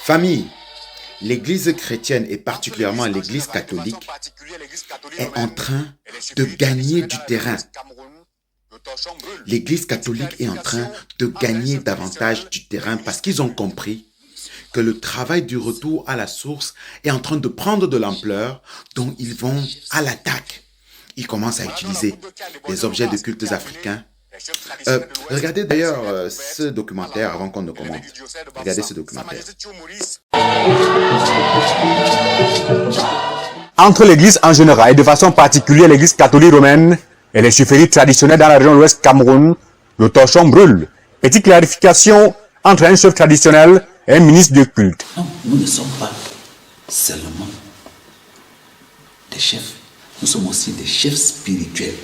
Famille, l'Église chrétienne et particulièrement l'Église catholique est en train de gagner du terrain. L'Église catholique est en train de gagner davantage du terrain parce qu'ils ont compris que le travail du retour à la source est en train de prendre de l'ampleur, dont ils vont à l'attaque. Ils commencent à utiliser des objets de cultes africains. Regardez d'ailleurs ce documentaire avant qu'on ne commente. Regardez ce documentaire. Entre l'Église en général et de façon particulière l'Église catholique romaine et les chefferies traditionnelles dans la région de l'Ouest Cameroun, le torchon brûle. Petite clarification entre un chef traditionnel et un ministre de culte. Non, nous ne sommes pas seulement des chefs, nous sommes aussi des chefs spirituels.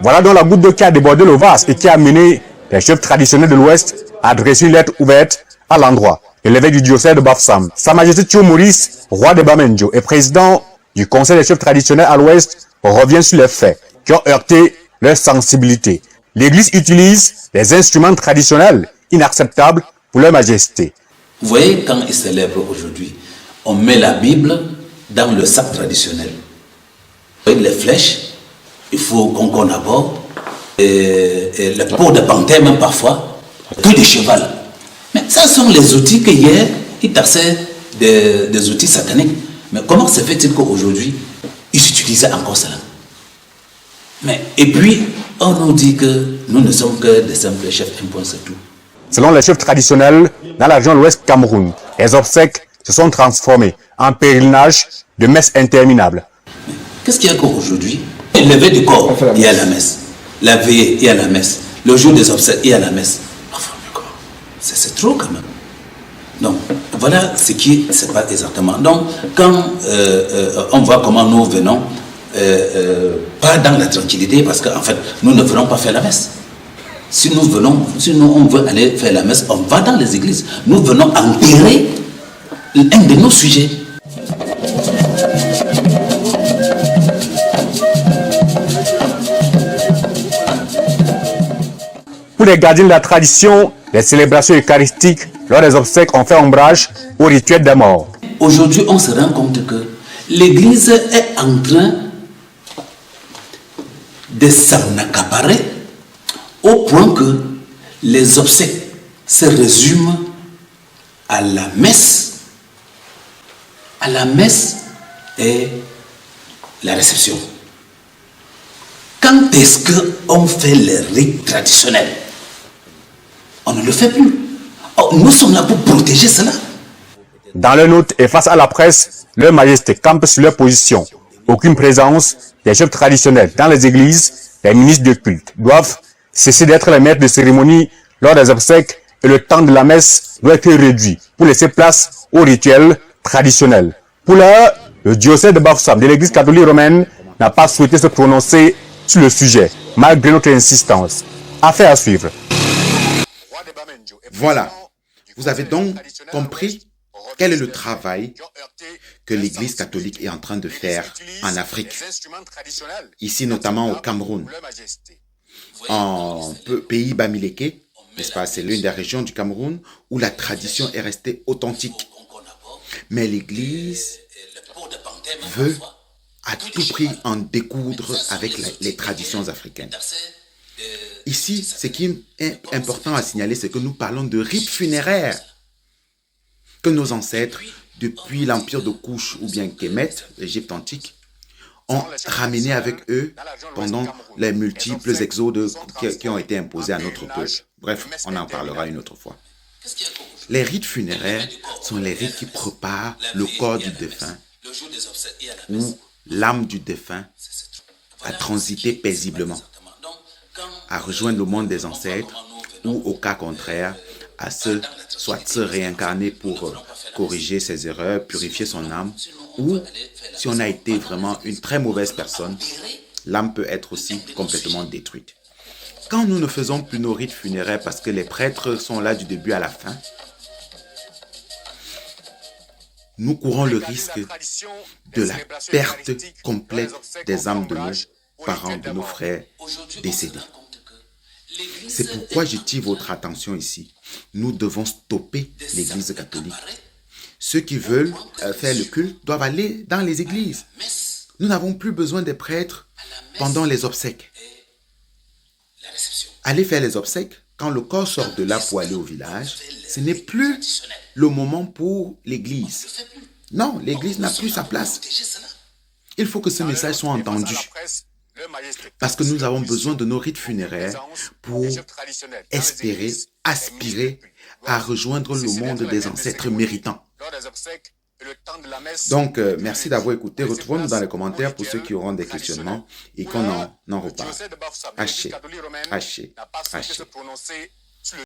Voilà donc la goutte d'eau qui a débordé le vase et qui a amené les chefs traditionnels de l'Ouest à adresser une lettre ouverte à l'endroit. Et l'évêque du diocèse de Bafoussam, Sa Majesté Thio Maurice, roi de Bamenjo et président du Conseil des chefs traditionnels à l'Ouest, revient sur les faits qui ont heurté leur sensibilité. L'Église utilise des instruments traditionnels inacceptables pour leur majesté. Vous voyez, quand ils célèbrent aujourd'hui, on met la Bible dans le sac traditionnel. Avec les flèches, il faut qu'on aborde, et le pot de panthère même parfois, que de cheval. Mais ça sont les outils que hier, ils tassaient des outils sataniques. Mais comment se fait-il qu'aujourd'hui, ils utilisaient encore cela? Et puis, on nous dit que nous ne sommes que des simples chefs, un point c'est tout. Selon les chefs traditionnels, dans la région de l'Ouest Cameroun, les obsèques se sont transformées en pèlerinage de messes interminables. Qu'est-ce qu'il y a qu'aujourd'hui? Lever du corps, il y a la messe. La veillée, il y a la messe. Le jour des obsèques, il y a la messe. Enfin, c'est trop quand même. Donc, voilà ce qui se passe exactement. Donc, quand on voit comment nous venons, pas dans la tranquillité, parce qu'en fait, nous ne venons pas faire la messe. Si nous on veut aller faire la messe, on va dans les églises. Nous venons enterrer un de nos sujets. Pour les gardiens de la tradition, les célébrations eucharistiques lors des obsèques ont fait ombrage au rituel des morts. Aujourd'hui, on se rend compte que l'Église est en train de s'en accaparer au point que les obsèques se résument à la messe et la réception. Quand est-ce qu'on fait les rites traditionnels? On ne le fait plus. Nous sommes là pour protéger cela. Dans leur note et face à la presse, leur majesté campe sur leur position. Aucune présence des chefs traditionnels dans les églises, les ministres de culte doivent cesser d'être les maîtres de cérémonie lors des obsèques et le temps de la messe doit être réduit pour laisser place aux rituels traditionnels. Pour l'heure, le diocèse de Bafoussam de l'église catholique romaine n'a pas souhaité se prononcer sur le sujet, malgré notre insistance. Affaire à suivre. Voilà. Vous avez donc compris quel est le travail que l'Église catholique est en train de faire en Afrique, ici notamment au Cameroun, en pays Bamileke, n'est-ce pas? C'est l'une des régions du Cameroun où la tradition est restée authentique. Mais l'Église veut à tout prix en découdre avec les traditions africaines. Ici, ce qui est important à signaler, c'est que nous parlons de rites funéraires que nos ancêtres, depuis l'empire de Kouch ou bien Kemet, l'Égypte antique, ont ramené avec eux pendant les multiples exodes qui ont été imposés à notre peuple. Bref, on en parlera une autre fois. Les rites funéraires sont les rites qui préparent le corps du défunt ou l'âme du défunt à transiter paisiblement, à rejoindre le monde des ancêtres ou, au cas contraire, à soit se réincarner pour corriger ses erreurs, purifier son âme, ou si on a été vraiment une très mauvaise personne, l'âme peut être aussi complètement détruite. Quand nous ne faisons plus nos rites funéraires parce que les prêtres sont là du début à la fin, nous courons le risque de la perte complète des âmes de nos parents, de nos frères décédés. C'est pourquoi j'attire votre attention ici. Nous devons stopper l'Église catholique ceux qui veulent faire le culte doivent aller dans les églises. Nous n'avons plus besoin des prêtres pendant les obsèques. Aller faire les obsèques, quand le corps sort de là pour aller au village, ce n'est plus le moment pour l'église. Non, l'église n'a plus sa place. Il faut que ce message soit entendu. Parce que nous avons besoin de nos rites funéraires pour espérer, aspirer à rejoindre le monde des ancêtres méritants. Donc, merci d'avoir écouté. Retrouvons-nous dans les commentaires pour ceux qui auront des questionnements et qu'on en reparle. Haché.